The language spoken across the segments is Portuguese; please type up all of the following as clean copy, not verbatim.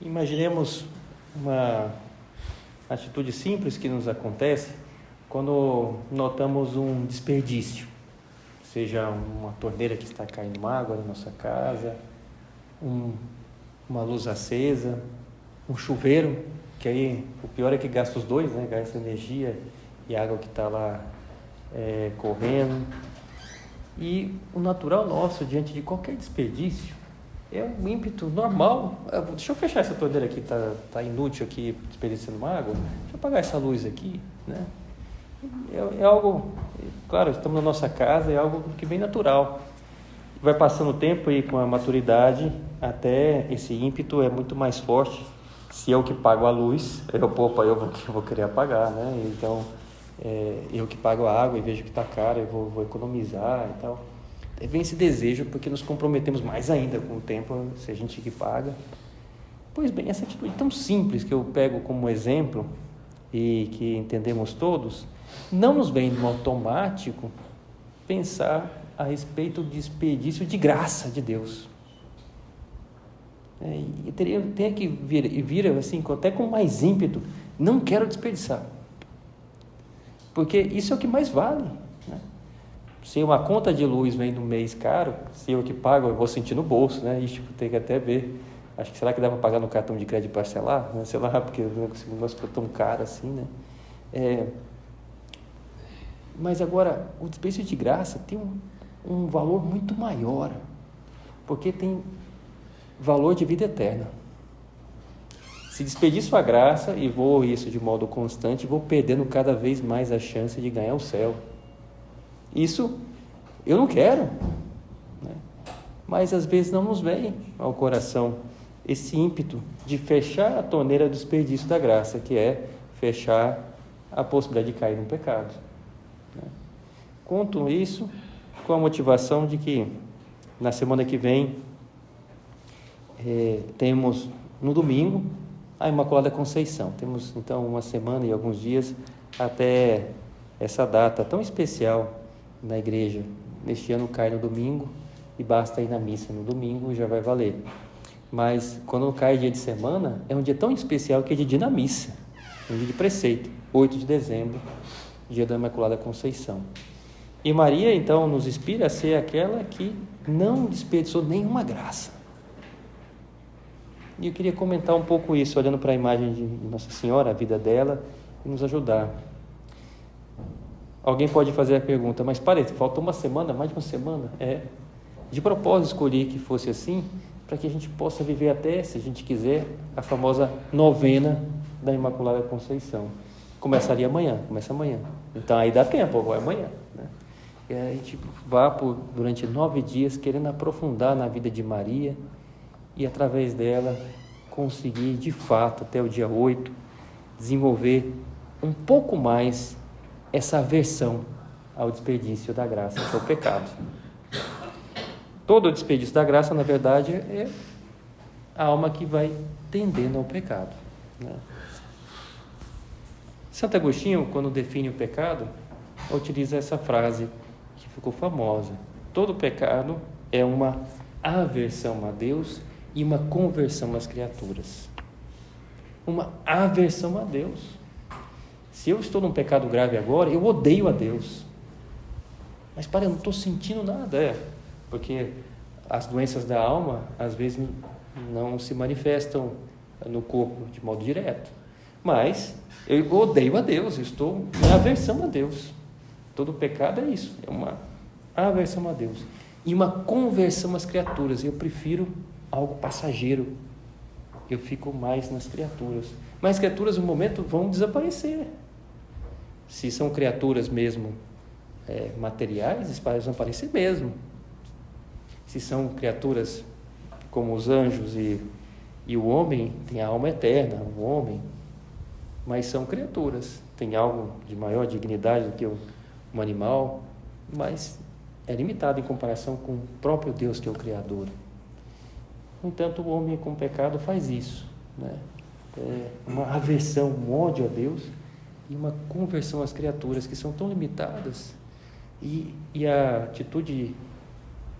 Imaginemos uma atitude simples que nos acontece quando notamos um desperdício, seja uma torneira que está caindo água na nossa casa, uma luz acesa, um chuveiro, que aí o pior é que gasta os dois, né? Gasta energia e água que está lá correndo. E o natural nosso diante de qualquer desperdício é um ímpeto normal. Deixa eu fechar essa torneira aqui, tá inútil aqui, desperdiçando uma água. Deixa eu apagar essa luz aqui, né? É algo, claro, estamos na nossa casa, é algo que vem natural. Vai passando o tempo e com a maturidade, até esse ímpeto é muito mais forte. Se eu que pago a luz, eu vou querer apagar, né? Então, eu que pago a água e vejo que está caro, eu vou economizar e tal. Vem esse desejo porque nos comprometemos mais ainda com o tempo, se a gente que paga. Pois bem, essa atitude tão simples que eu pego como exemplo e que entendemos todos, não nos vem no automático pensar a respeito do desperdício de graça de Deus. E teria que vir assim, até com mais ímpeto, não quero desperdiçar. Porque isso é o que mais vale, né? Se uma conta de luz vem no mês caro, se eu que pago, eu vou sentir no bolso, né? Isso tem que até ver. Acho que será que dá para pagar no cartão de crédito parcelar? Né? Sei lá, porque o negócio ficou tão caro assim, né? Mas agora, o desperdício de graça tem um valor muito maior, porque tem valor de vida eterna. Se desperdiço a graça e vou isso de modo constante, vou perdendo cada vez mais a chance de ganhar o céu. Isso eu não quero, né? Mas às vezes não nos vem ao coração esse ímpeto de fechar a torneira do desperdício da graça, que é fechar a possibilidade de cair no pecado, né? Conto isso com a motivação de que na semana que vem temos no domingo a Imaculada Conceição. Temos então uma semana e alguns dias até essa data tão especial na igreja. Neste ano cai no domingo e basta ir na missa no domingo e já vai valer. Mas quando cai dia de semana, é um dia tão especial que é dia na missa, um dia de preceito, 8 de dezembro, dia da Imaculada Conceição. E Maria então nos inspira a ser aquela que não desperdiçou nenhuma graça. E eu queria comentar um pouco isso, olhando para a imagem de Nossa Senhora, a vida dela, e nos ajudar. Alguém pode fazer a pergunta, mas faltou uma semana, mais de uma semana? De propósito escolhi que fosse assim, para que a gente possa viver até, se a gente quiser, a famosa novena da Imaculada Conceição. Começa amanhã. Então aí dá tempo, vai amanhã, né? E a gente vá durante 9 dias querendo aprofundar na vida de Maria e através dela conseguir de fato até o dia 8 desenvolver um pouco mais essa aversão ao desperdício da graça, que é o pecado. Todo o desperdício da graça, na verdade, é a alma que vai tendendo ao pecado, né? Santo Agostinho, quando define o pecado, utiliza essa frase que ficou famosa: todo pecado é uma aversão a Deus e uma conversão às criaturas. Uma aversão a Deus. Se eu estou num pecado grave agora, eu odeio a Deus. Mas eu não estou sentindo nada, porque as doenças da alma, às vezes, não se manifestam no corpo de modo direto. Mas eu odeio a Deus, eu estou em aversão a Deus. Todo pecado é isso, é uma aversão a Deus. E uma conversão às criaturas. Eu prefiro algo passageiro. Eu fico mais nas criaturas. Mas as criaturas, no momento, vão desaparecer. Se são criaturas mesmo materiais, eles vão aparecer mesmo. Se são criaturas como os anjos e o homem, tem a alma eterna, o homem, mas são criaturas. Tem algo de maior dignidade do que um animal, mas é limitado em comparação com o próprio Deus, que é o Criador. No entanto, o homem com o pecado faz isso, né? Uma aversão, um ódio a Deus e uma conversão às criaturas que são tão limitadas. E a atitude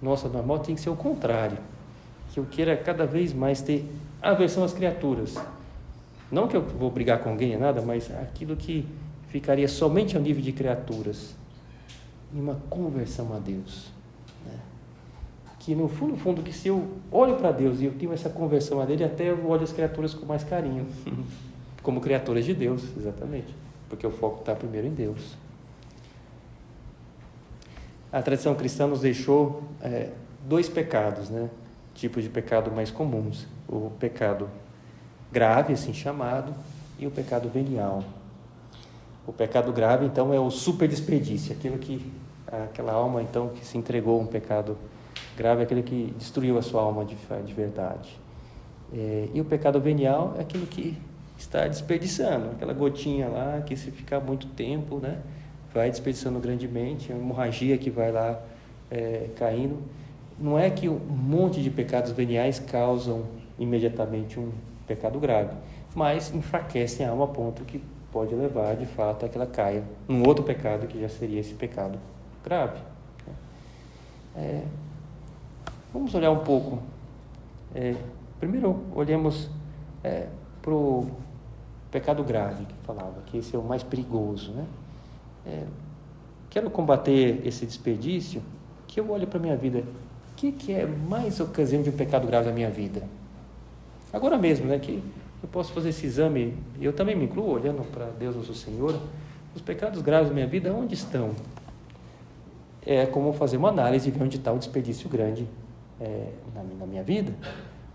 nossa normal tem que ser o contrário, que eu queira cada vez mais ter aversão às criaturas. Não que eu vou brigar com alguém, nada, mas aquilo que ficaria somente ao nível de criaturas. E uma conversão a Deus. Né? Que no fundo, que se eu olho para Deus e eu tenho essa conversão a dele, até eu olho as criaturas com mais carinho. Como criaturas de Deus, exatamente. Porque o foco está primeiro em Deus. A tradição cristã nos deixou 2 pecados, né? Tipos de pecado mais comuns. O pecado grave, assim chamado, e o pecado venial. O pecado grave, então, é o super desperdício, aquela alma, então, que se entregou a um pecado grave, é aquele que destruiu a sua alma de verdade. E o pecado venial é aquilo que está desperdiçando, aquela gotinha lá, que se ficar muito tempo, né, vai desperdiçando grandemente, a hemorragia que vai lá caindo. Não é que um monte de pecados veniais causam imediatamente um pecado grave, mas enfraquecem a alma a ponto que pode levar, de fato, a que ela caia num outro pecado que já seria esse pecado grave. Vamos olhar um pouco. Primeiro, olhemos para o pecado grave, que falava, que esse é o mais perigoso, né? Quero combater esse desperdício, que eu olho para a minha vida. O que é mais ocasião de um pecado grave na minha vida? Agora mesmo, né, que eu posso fazer esse exame, eu também me incluo, olhando para Deus, nosso Senhor, os pecados graves da minha vida, onde estão? É como fazer uma análise e ver onde está o desperdício grande na minha vida.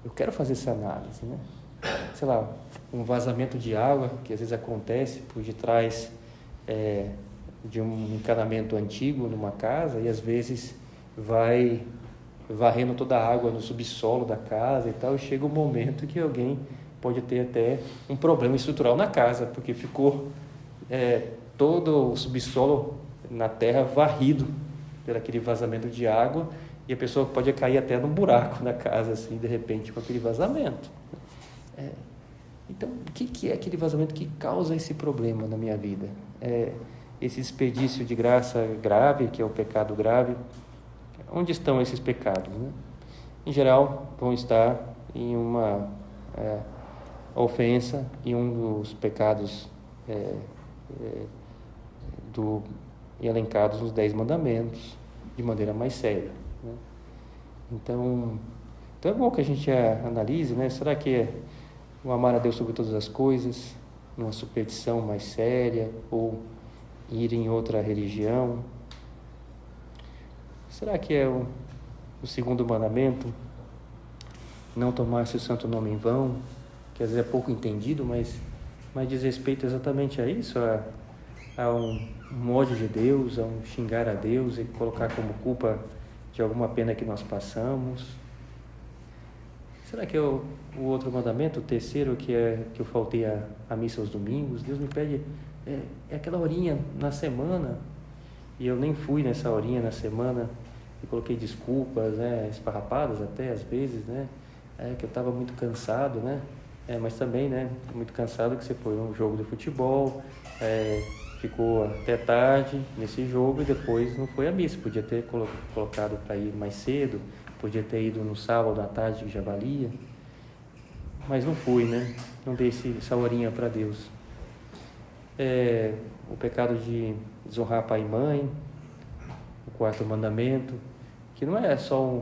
Eu quero fazer essa análise, né? Sei lá, um vazamento de água, que às vezes acontece por detrás de um encanamento antigo numa casa, e às vezes vai varrendo toda a água no subsolo da casa e tal, e chega um momento que alguém pode ter até um problema estrutural na casa, porque ficou todo o subsolo na terra varrido por aquele vazamento de água, e a pessoa pode cair até num buraco na casa, assim, de repente, com aquele vazamento. Então, o que é aquele vazamento que causa esse problema na minha vida? Esse desperdício de graça grave, que é o pecado grave. Onde estão esses pecados? Né? Em geral, vão estar em uma ofensa, em um dos pecados elencados nos 10 mandamentos, de maneira mais séria. Né? Então é bom que a gente analise, né? Será que é o amar a Deus sobre todas as coisas, uma superstição mais séria, ou ir em outra religião? Será que é o 2º mandamento, não tomar seu santo nome em vão, que às vezes é pouco entendido, mas diz respeito exatamente a isso, a um ódio de Deus, a um xingar a Deus e colocar como culpa de alguma pena que nós passamos? Será que é o outro mandamento, o 3º, que eu faltei a missa aos domingos? Deus me pede, aquela horinha na semana, e eu nem fui nessa horinha na semana, e coloquei desculpas, né, esfarrapadas até às vezes, né, que eu estava muito cansado, né, mas também, né, muito cansado que você foi num jogo de futebol, ficou até tarde nesse jogo e depois não foi à missa. Podia ter colocado para ir mais cedo, podia ter ido no sábado à tarde, que já valia, mas não fui, né, não dei essa horinha para Deus. O pecado de desonrar pai e mãe, o 4º mandamento, que não é só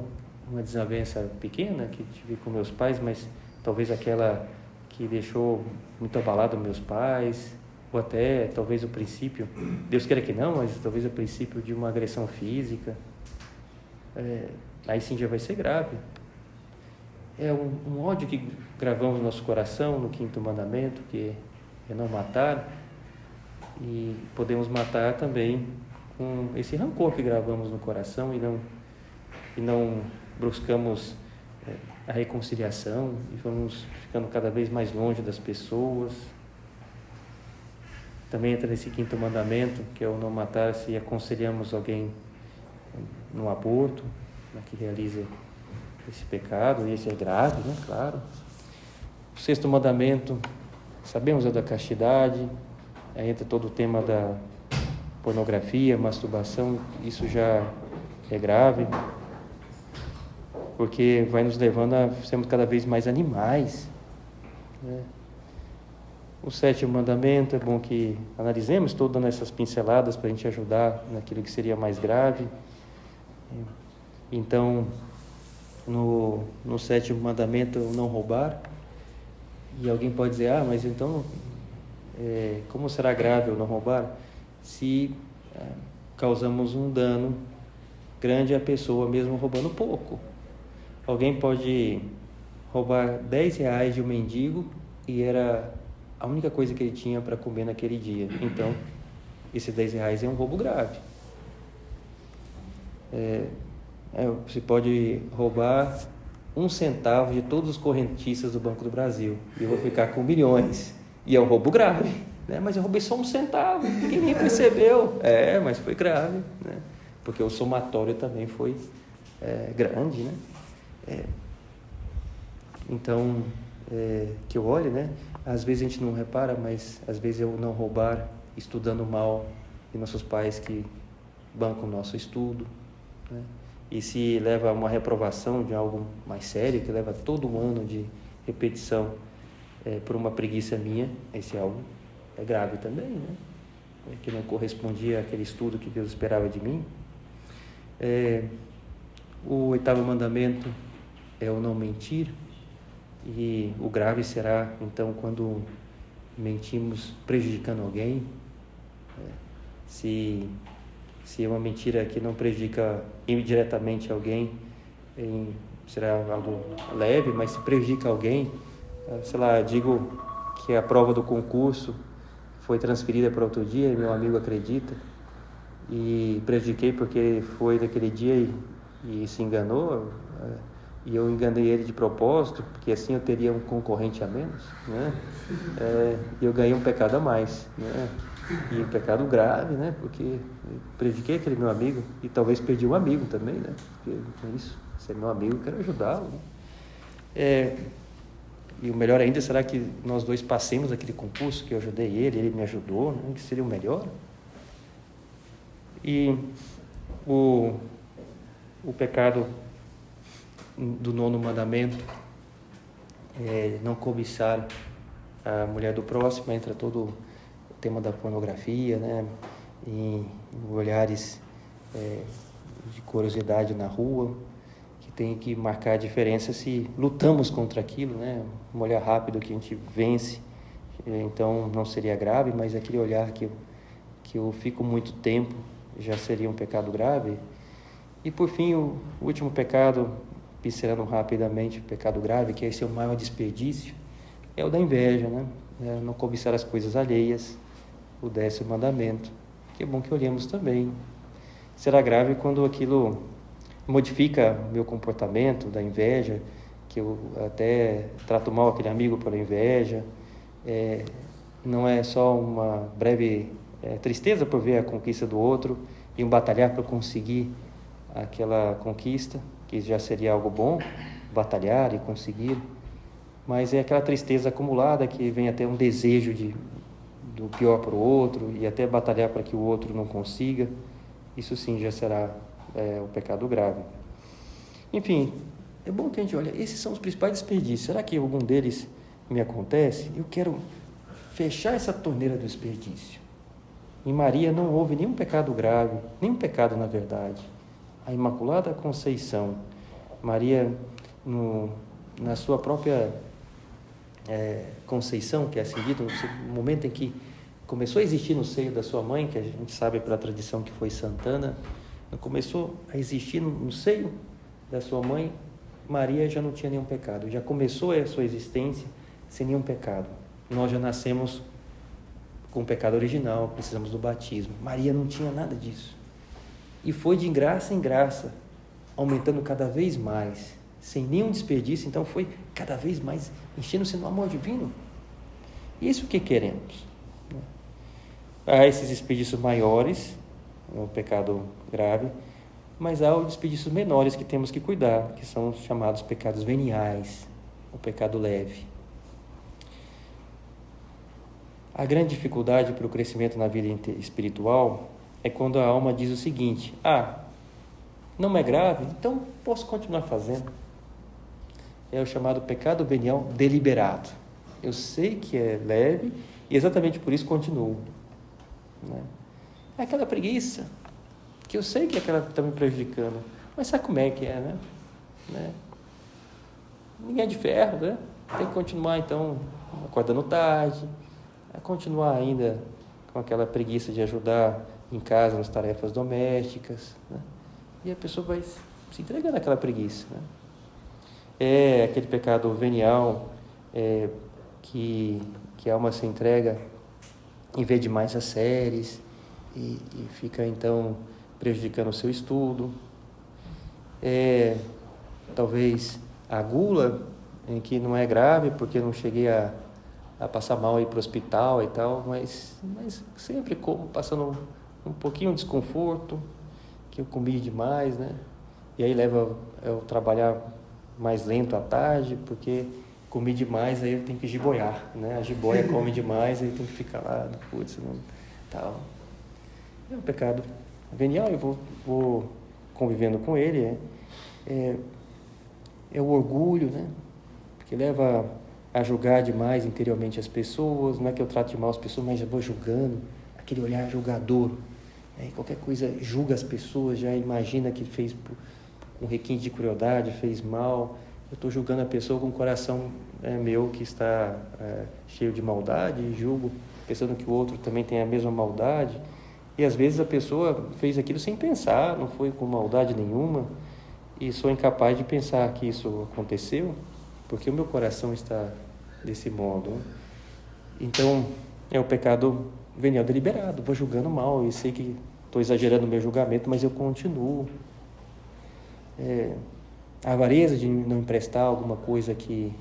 uma desavença pequena que tive com meus pais, mas talvez aquela que deixou muito abalado meus pais, ou até talvez o princípio, Deus queira que não, mas talvez o princípio de uma agressão física. Aí sim já vai ser grave. É um ódio que gravamos no nosso coração no 5º mandamento, que é não matar, e podemos matar também com esse rancor que gravamos no coração e não buscamos a reconciliação e vamos ficando cada vez mais longe das pessoas. Também entra nesse 5º mandamento, que é o não matar, se aconselhamos alguém no aborto, que realiza esse pecado, e esse é grave, né? Claro. O 6º mandamento, sabemos, é da castidade, aí entra todo o tema da pornografia, masturbação, isso já é grave, porque vai nos levando a sermos cada vez mais animais, né? O 7º mandamento, é bom que analisemos, estou dando essas pinceladas para a gente ajudar naquilo que seria mais grave. Então, no 7º mandamento, não roubar. E alguém pode dizer, mas então, como será grave o não roubar? Se causamos um dano grande à pessoa, mesmo roubando pouco. Alguém pode roubar R$10 de um mendigo e era a única coisa que ele tinha para comer naquele dia. Então, esses R$10 é um roubo grave. Você pode roubar 1 centavo de todos os correntistas do Banco do Brasil e eu vou ficar com milhões. E é um roubo grave, né? Mas eu roubei só 1 centavo, ninguém nem percebeu. Mas foi grave, né? Porque o somatório também foi grande, né? Então, que eu olhe, né? Às vezes a gente não repara, mas às vezes eu não roubar estudando mal e nossos pais que bancam o nosso estudo, né? E se leva a uma reprovação de algo mais sério, que leva todo um ano de repetição por uma preguiça minha, esse algo é grave também, né? Que não correspondia àquele estudo que Deus esperava de mim. O 8º mandamento é o não mentir, e o grave será, então, quando mentimos prejudicando alguém. Se é uma mentira que não prejudica indiretamente alguém, será algo leve, mas se prejudica alguém, sei lá, digo que a prova do concurso foi transferida para outro dia e meu amigo acredita, e prejudiquei porque foi naquele dia e se enganou, e eu enganei ele de propósito, porque assim eu teria um concorrente a menos, né? E eu ganhei um pecado a mais, né? E um pecado grave, né? Porque prejudiquei aquele meu amigo e talvez perdi um amigo também, né? Porque com isso, se é meu amigo, eu quero ajudá-lo, né? E o melhor ainda, será que nós dois passemos aquele concurso, que eu ajudei ele me ajudou, né? Que seria o melhor. E o pecado do 9º mandamento é não cobiçar a mulher do próximo. Entra todo o tema da pornografia, né? E olhares de curiosidade na rua, que tem que marcar a diferença se lutamos contra aquilo, né? Um olhar rápido que a gente vence, então não seria grave, mas aquele olhar que eu fico muito tempo já seria um pecado grave. E por fim, o último pecado, pincelando rapidamente o pecado grave, que esse é o maior desperdício, é o da inveja, né? Não cobiçar as coisas alheias, o 10º mandamento, que é bom que olhemos também. Será grave quando aquilo modifica meu comportamento da inveja, que eu até trato mal aquele amigo pela inveja. Não é só uma breve tristeza por ver a conquista do outro e um batalhar para conseguir aquela conquista, que já seria algo bom, batalhar e conseguir, mas é aquela tristeza acumulada que vem até um desejo do pior para o outro e até batalhar para que o outro não consiga. Isso sim já será o pecado grave. Enfim, é bom que a gente olhe, esses são os principais desperdícios. Será que algum deles me acontece? Eu quero fechar essa torneira do desperdício. Em Maria não houve nenhum pecado grave, nenhum pecado na verdade. A Imaculada Conceição, Maria, na sua própria conceição, que é assim dito, no momento em que começou a existir no seio da sua mãe, que a gente sabe pela tradição que foi Santana, começou a existir no seio da sua mãe, Maria já não tinha nenhum pecado, já começou a sua existência sem nenhum pecado. Nós já nascemos com o pecado original, precisamos do batismo. Maria não tinha nada disso. E foi de graça em graça, aumentando cada vez mais, sem nenhum desperdício, então foi cada vez mais enchendo-se no amor divino. Isso que queremos. Há esses desperdícios maiores, o pecado grave, mas há os desperdícios menores que temos que cuidar, que são os chamados pecados veniais, o pecado leve. A grande dificuldade para o crescimento na vida espiritual é quando a alma diz o seguinte: não é grave, então posso continuar fazendo. É o chamado pecado venial deliberado. eu sei que é leve e exatamente por isso continuo. Né? É aquela preguiça, que eu sei que aquela está me prejudicando, mas sabe como é que é, né? Ninguém é de ferro, né? Tem que continuar, então, acordando tarde, a continuar ainda com aquela preguiça de ajudar em casa nas tarefas domésticas, né? E a pessoa vai se entregando àquela preguiça, né? É aquele pecado venial, que a alma se entrega e vê demais as séries e fica, então, prejudicando o seu estudo. Talvez a gula, em que não é grave, porque não cheguei a passar mal aí para o hospital e tal, mas sempre como, passando um pouquinho de desconforto, que eu comi demais, né? E aí leva eu trabalhar mais lento à tarde, porque comi demais, aí eu tenho que jiboiar, né? A jiboia come demais, aí tem que ficar lá, putz, não, tal. É um pecado venial, eu vou convivendo com ele, é o orgulho, né? Que leva a julgar demais interiormente as pessoas. Não é que eu trato de mal as pessoas, mas já vou julgando, aquele olhar julgador, né? Qualquer coisa julga as pessoas, já imagina que fez com requinte de crueldade, fez mal. Eu estou julgando a pessoa com o coração meu que está cheio de maldade, e julgo pensando que o outro também tem a mesma maldade. E às vezes a pessoa fez aquilo sem pensar, não foi com maldade nenhuma, e sou incapaz de pensar que isso aconteceu, porque o meu coração está desse modo. Então, é o pecado venial deliberado. Vou julgando mal e sei que estou exagerando o meu julgamento, mas eu continuo. A avareza de não emprestar alguma coisa que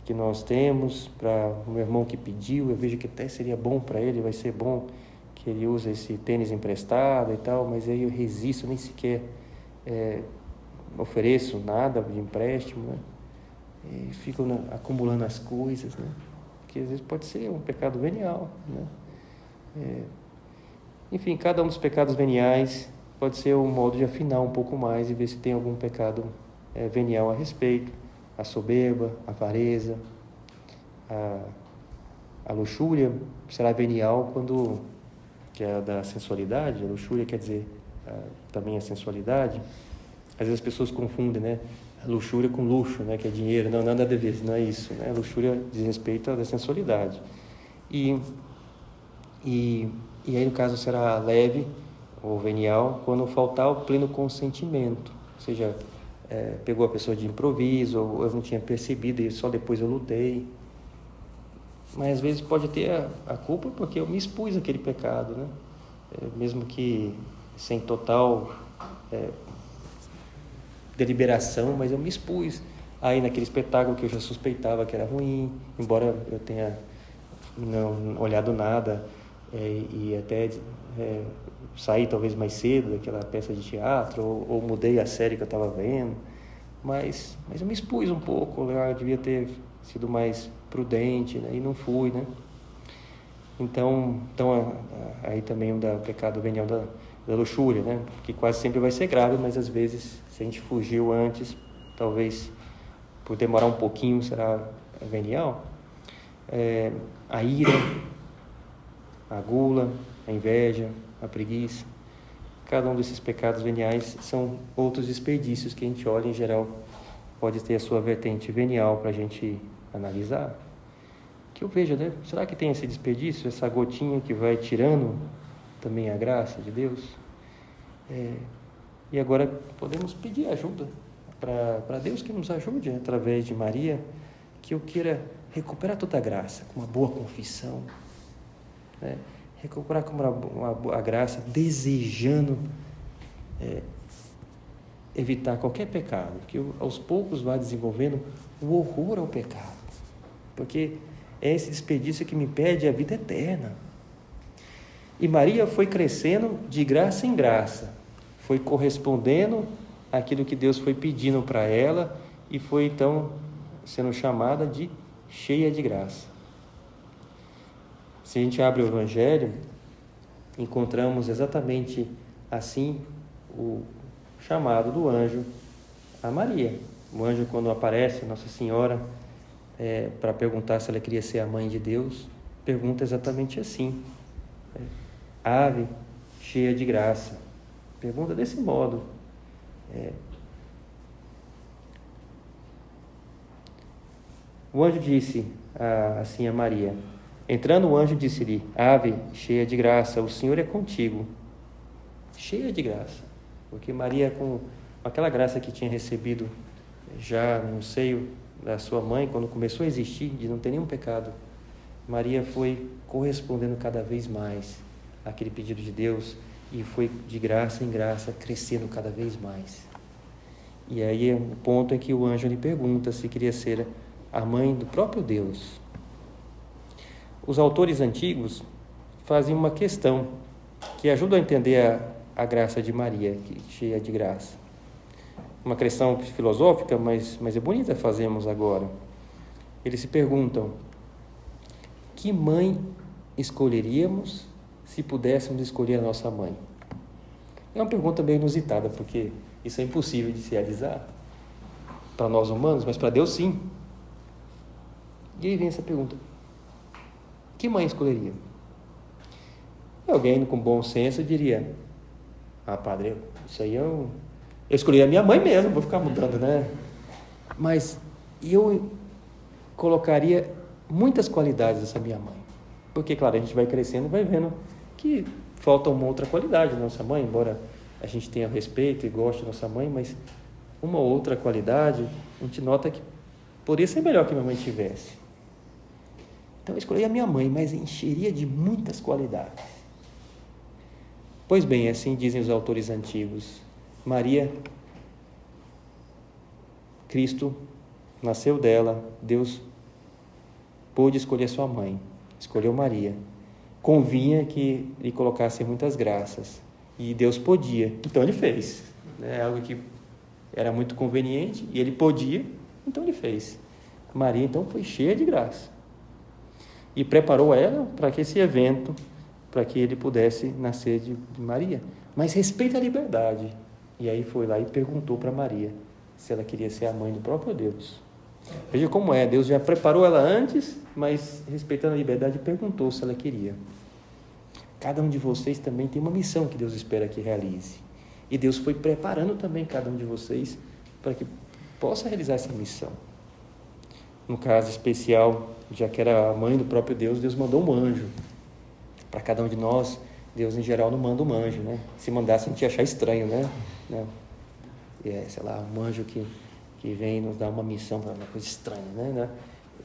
nós temos para o meu irmão que pediu, eu vejo que até seria bom para ele, vai ser bom que ele use esse tênis emprestado e tal, mas aí eu resisto, nem sequer ofereço nada de empréstimo, né? E fico acumulando as coisas, né? Que às vezes pode ser um pecado venial, né? Enfim, cada um dos pecados veniais pode ser um modo de afinar um pouco mais e ver se tem algum pecado venial a respeito. A soberba, a avareza, a luxúria será venial quando, que é a da sensualidade. A luxúria quer dizer também a sensualidade. Às vezes as pessoas confundem, né? Luxúria com luxo, né? Que é dinheiro. Não, nada a ver, não é isso, né? Luxúria diz respeito à sensualidade. E aí, no caso, será leve ou venial quando faltar o pleno consentimento. Ou seja, pegou a pessoa de improviso, ou eu não tinha percebido e só depois eu lutei. Mas às vezes pode ter a culpa porque eu me expus àquele pecado, né? Mesmo que sem total deliberação, mas eu me expus aí naquele espetáculo que eu já suspeitava que era ruim, embora eu tenha não olhado nada e até saí talvez mais cedo daquela peça de teatro ou mudei a série que eu estava vendo, mas eu me expus um pouco, eu devia ter sido mais prudente, né? E não fui, né? Então aí também o pecado venial da luxúria, né? Que quase sempre vai ser grave, mas às vezes, se a gente fugiu antes, talvez por demorar um pouquinho será venial. A ira, a gula, a inveja, a preguiça. Cada um desses pecados veniais são outros desperdícios que a gente olha, em geral, pode ter a sua vertente venial para a gente analisar. Que eu vejo, né? Será que tem esse desperdício, essa gotinha que vai tirando também a graça de Deus? E agora podemos pedir ajuda para Deus que nos ajude através de Maria, que eu queira recuperar toda a graça, com uma boa confissão, né? Recuperar com a graça, desejando evitar qualquer pecado, que aos poucos vá desenvolvendo o horror ao pecado, porque é esse desperdício que me impede a vida eterna. E Maria foi crescendo de graça em graça, foi correspondendo àquilo que Deus foi pedindo para ela e foi então sendo chamada de cheia de graça. Se a gente abre o Evangelho, encontramos exatamente assim o chamado do anjo a Maria. O anjo, quando aparece, Nossa Senhora para perguntar se ela queria ser a mãe de Deus, pergunta exatamente assim: ave, cheia de graça. Pergunta desse modo. O anjo disse assim a Maria. Entrando o anjo disse-lhe: ave, cheia de graça, o Senhor é contigo. Cheia de graça. Porque Maria, com aquela graça que tinha recebido já no seio da sua mãe, quando começou a existir, de não ter nenhum pecado, Maria foi correspondendo cada vez mais àquele pedido de Deus e foi de graça em graça crescendo cada vez mais. E aí é o ponto em que o anjo lhe pergunta se queria ser a mãe do próprio Deus. Os autores antigos fazem uma questão que ajuda a entender a graça de Maria, cheia de graça. Uma questão filosófica, mas é bonita, fazemos agora. Eles se perguntam: que mãe escolheríamos se pudéssemos escolher a nossa mãe? É uma pergunta bem inusitada, porque isso é impossível de se realizar para nós humanos, mas para Deus sim. E aí vem essa pergunta: que mãe escolheria? Alguém com bom senso diria: padre, isso aí eu escolhi a minha mãe mesmo, vou ficar mudando, né? Mas eu colocaria muitas qualidades dessa minha mãe. Porque, claro, a gente vai crescendo, vai vendo que falta uma outra qualidade da nossa mãe, embora a gente tenha respeito e goste da nossa mãe, mas uma outra qualidade, a gente nota que poderia ser melhor que minha mãe tivesse. Então eu escolhi a minha mãe, mas encheria de muitas qualidades. Pois bem, assim dizem os autores antigos. Maria, Cristo nasceu dela, Deus pôde escolher sua mãe, escolheu Maria. Convinha que lhe colocasse muitas graças, e Deus podia, então ele fez. Algo que era muito conveniente, e ele podia, então ele fez. Maria, então, foi cheia de graça, e preparou ela para que esse evento, para que ele pudesse nascer de Maria. Mas respeita a liberdade. E aí foi lá e perguntou para Maria se ela queria ser a mãe do próprio Deus. Veja como é, Deus já preparou ela antes, mas respeitando a liberdade perguntou se ela queria. Cada um de vocês também tem uma missão que Deus espera que realize. E Deus foi preparando também cada um de vocês para que possa realizar essa missão. No caso especial, já que era a mãe do próprio Deus, Deus mandou um anjo. Para cada um de nós, Deus em geral não manda um anjo, né? Se mandasse a gente ia achar estranho, né? Sei lá, um anjo que vem nos dar uma missão, uma coisa estranha, né?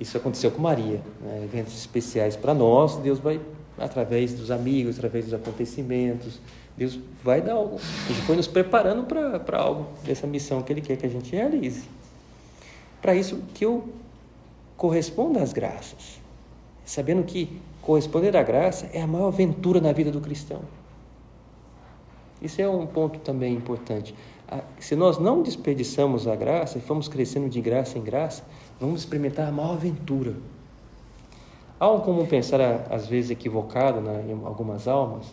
Isso aconteceu com Maria, né? Eventos especiais para nós, Deus vai, através dos amigos, através dos acontecimentos, Deus vai dar algo. Ele foi nos preparando para algo, dessa missão que Ele quer que a gente realize. Para isso que eu corresponda às graças, sabendo que corresponder à graça é a maior aventura na vida do cristão. Isso é um ponto também importante. Se nós não desperdiçamos a graça e fomos crescendo de graça em graça, vamos experimentar a maior aventura. Há um comum pensar, às vezes equivocado em algumas almas,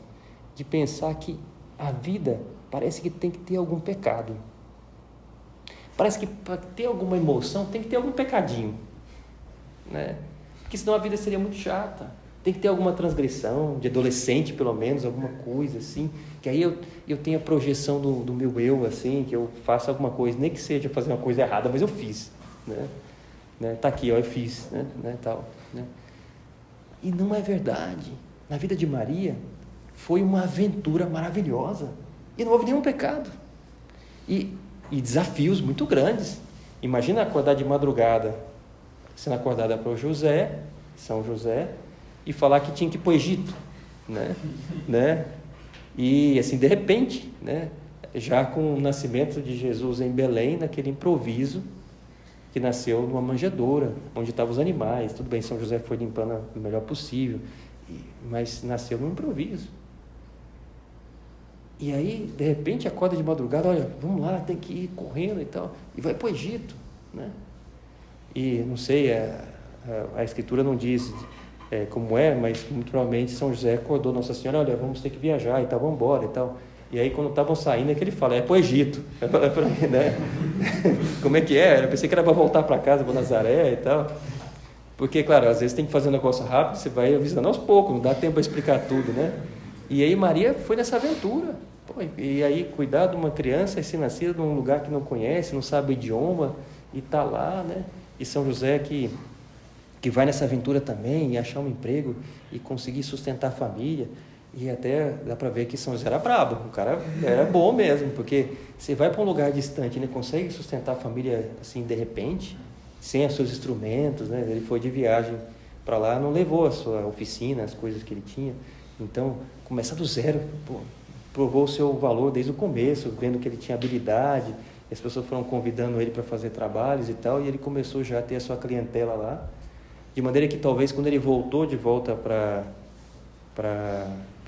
de pensar que a vida parece que tem que ter algum pecado. Parece que para ter alguma emoção tem que ter algum pecadinho, né? Porque senão a vida seria muito chata. Tem que ter alguma transgressão, de adolescente pelo menos, alguma coisa assim, que aí eu tenho a projeção do meu eu, assim, que eu faça alguma coisa, nem que seja fazer uma coisa errada, mas eu fiz, né? Tá aqui, eu fiz, né? Tal, né? E não é verdade. Na vida de Maria foi uma aventura maravilhosa e não houve nenhum pecado e desafios muito grandes. Imagina acordar de madrugada, sendo acordada para o São José, e falar que tinha que ir para o Egito, né? E assim, de repente, né? Já com o nascimento de Jesus em Belém, naquele improviso, que nasceu numa manjedoura, onde estavam os animais. Tudo bem, São José foi limpando o melhor possível, mas nasceu num improviso. E aí, de repente, acorda de madrugada, olha, vamos lá, tem que ir correndo e tal, e vai para o Egito, né? E não sei, a Escritura não diz como é, mas muito provavelmente São José acordou Nossa Senhora, olha, vamos ter que viajar e tal, vamos embora e tal. E aí, quando estavam saindo, é que ele fala, é para o Egito, né? Como é que é? Eu pensei que era para voltar para casa, para Nazaré e tal. Porque, claro, às vezes tem que fazer um negócio rápido, você vai avisando aos poucos, não dá tempo para explicar tudo, né? E aí Maria foi nessa aventura. Pô, e aí cuidar de uma criança recém-nascida num lugar que não conhece, não sabe o idioma, e tá lá, né? E São José que vai nessa aventura também, e achar um emprego, e conseguir sustentar a família. E até dá para ver que São José era brabo, o cara era bom mesmo, porque você vai para um lugar distante e não consegue sustentar a família assim de repente, sem os seus instrumentos, né? Ele foi de viagem para lá, não levou a sua oficina, as coisas que ele tinha. Então, começar do zero, provou o seu valor desde o começo, vendo que ele tinha habilidade, e as pessoas foram convidando ele para fazer trabalhos e tal, e ele começou já a ter a sua clientela lá, de maneira que talvez quando ele voltou de volta para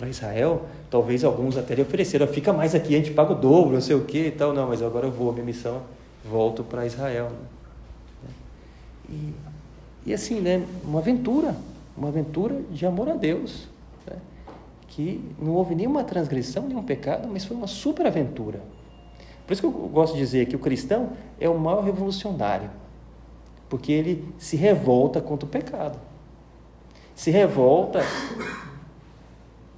Israel, talvez alguns até lhe ofereceram, fica mais aqui, a gente paga o dobro, não sei o que e tal. Não, mas agora eu vou, a minha missão, volto para Israel. E assim, né, uma aventura de amor a Deus, né, que não houve nenhuma transgressão, nenhum pecado, mas foi uma super aventura. Por isso que eu gosto de dizer que o cristão é o maior revolucionário, porque ele se revolta contra o pecado, se revolta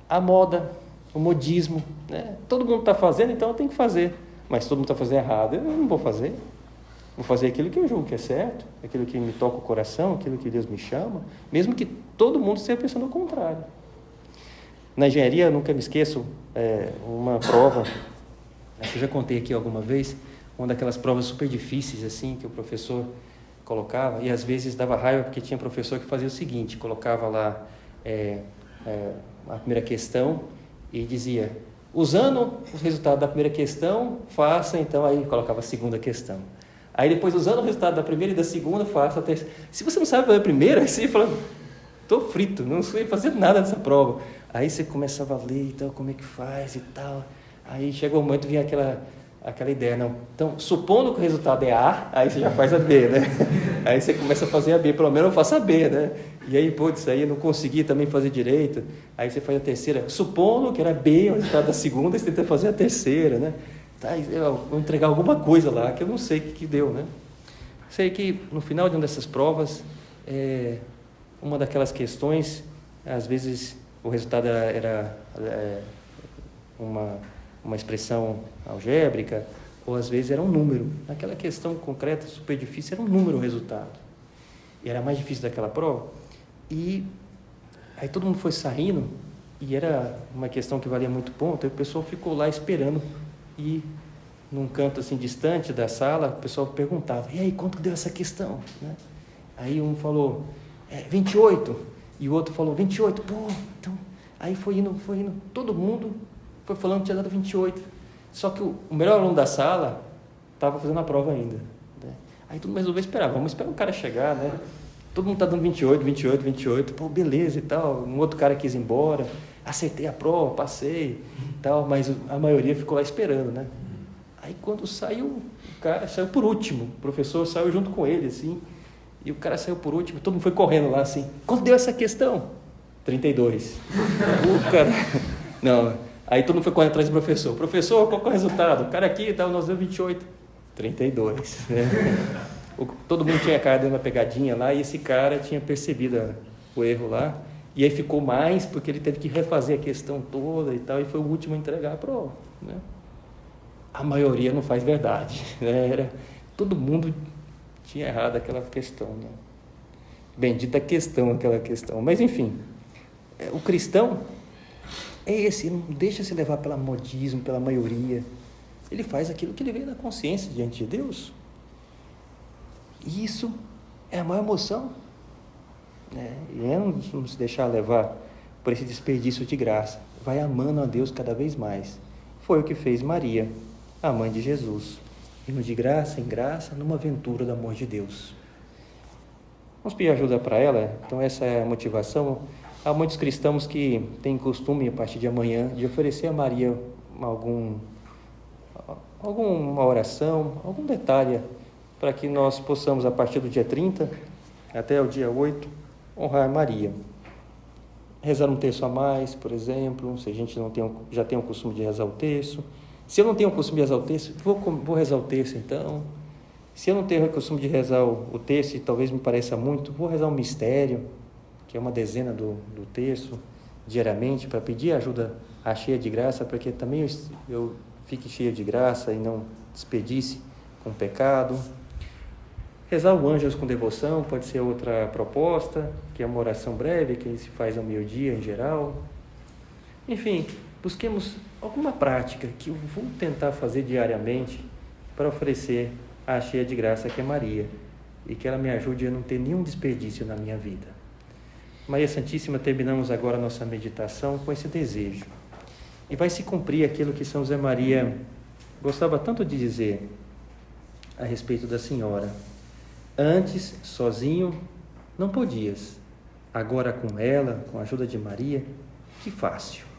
a moda, o modismo, né? Todo mundo está fazendo, então eu tenho que fazer, mas todo mundo está fazendo errado, eu não vou fazer aquilo que eu julgo que é certo, aquilo que me toca o coração, aquilo que Deus me chama, mesmo que todo mundo esteja pensando o contrário. Na engenharia, eu nunca me esqueço, uma prova, acho que eu já contei aqui alguma vez, uma daquelas provas super difíceis, assim, que o professor colocava, e às vezes dava raiva, porque tinha professor que fazia o seguinte, colocava lá a primeira questão e dizia, usando os resultados da primeira questão, faça, então, aí colocava a segunda questão. Aí depois, usando o resultado da primeira e da segunda, faça a terceira. Se você não sabe fazer a primeira, aí você fala, estou frito, não sei fazer nada dessa prova. Aí você começava a ler e tal, como é que faz e tal. Aí chega o momento, vinha aquela ideia, não. Então, supondo que o resultado é A, aí você já faz a B, né? Aí você começa a fazer a B, pelo menos eu faço a B, né? E aí, putz, aí eu não consegui também fazer direito. Aí você faz a terceira. Supondo que era B, o resultado da segunda, você tenta fazer a terceira, né? Tá, eu vou entregar alguma coisa lá, que eu não sei o que deu, né? Sei que no final de uma dessas provas, uma daquelas questões, às vezes o resultado era uma expressão algébrica, ou às vezes era um número. Naquela questão concreta, super difícil, era um número o resultado. E era mais difícil daquela prova. E aí todo mundo foi saindo, e era uma questão que valia muito ponto, e o pessoal ficou lá esperando. E num canto assim distante da sala, o pessoal perguntava, e aí, quanto deu essa questão? Né? Aí um falou, 28, e o outro falou, 28, pô, então... Aí foi indo, todo mundo foi falando que tinha dado 28, só que o melhor aluno da sala estava fazendo a prova ainda, né? Aí todo mundo resolveu esperar, vamos esperar o cara chegar, né? Todo mundo está dando 28, pô, beleza e tal, um outro cara quis ir embora, acertei a prova, passei e tal, mas a maioria ficou lá esperando, né? Aí quando saiu, o cara saiu por último, o professor saiu junto com ele, assim, e o cara saiu por último, todo mundo foi correndo lá, assim, quanto deu essa questão? 32. O cara... Não, aí todo mundo foi correndo atrás do professor. Professor, qual que é o resultado? O cara aqui, nós deu 28. 32. Né? Todo mundo tinha cara dando uma pegadinha lá, e esse cara tinha percebido o erro lá, e aí ficou mais, porque ele teve que refazer a questão toda e tal, e foi o último a entregar a prova, né? A maioria não faz verdade, né? Todo mundo tinha errado aquela questão, né? Bendita questão, aquela questão. Mas enfim, o cristão é esse, ele não deixa se levar pelo modismo, pela maioria. Ele faz aquilo que ele vê na consciência diante de Deus. E isso é a maior emoção, né? E é não se deixar levar por esse desperdício de graça. Vai amando a Deus cada vez mais. Foi o que fez Maria, a mãe de Jesus. Indo de graça em graça, numa aventura do amor de Deus. Vamos pedir ajuda para ela? Então essa é a motivação. Há muitos cristãos que têm costume, a partir de amanhã, de oferecer a Maria alguma oração, algum detalhe, para que nós possamos, a partir do dia 30 até o dia 8, honrar Maria. Rezar um terço a mais, por exemplo, se a gente já tem o costume de rezar o terço. Se eu não tenho o costume de rezar o terço, vou rezar o terço então. Se eu não tenho o costume de rezar o texto, e talvez me pareça muito, vou rezar o mistério, que é uma dezena do texto, diariamente, para pedir ajuda à cheia de graça, para que também eu fique cheia de graça e não desperdice com pecado. Rezar o Ângelus com devoção pode ser outra proposta, que é uma oração breve, que se faz ao meio-dia em geral. Enfim, busquemos alguma prática que eu vou tentar fazer diariamente para oferecer à cheia de graça, que é Maria, e que ela me ajude a não ter nenhum desperdício na minha vida. Maria Santíssima, terminamos agora a nossa meditação com esse desejo. E vai se cumprir aquilo que São José Maria gostava tanto de dizer a respeito da Senhora. Antes, sozinho, não podias. Agora com ela, com a ajuda de Maria, que fácil.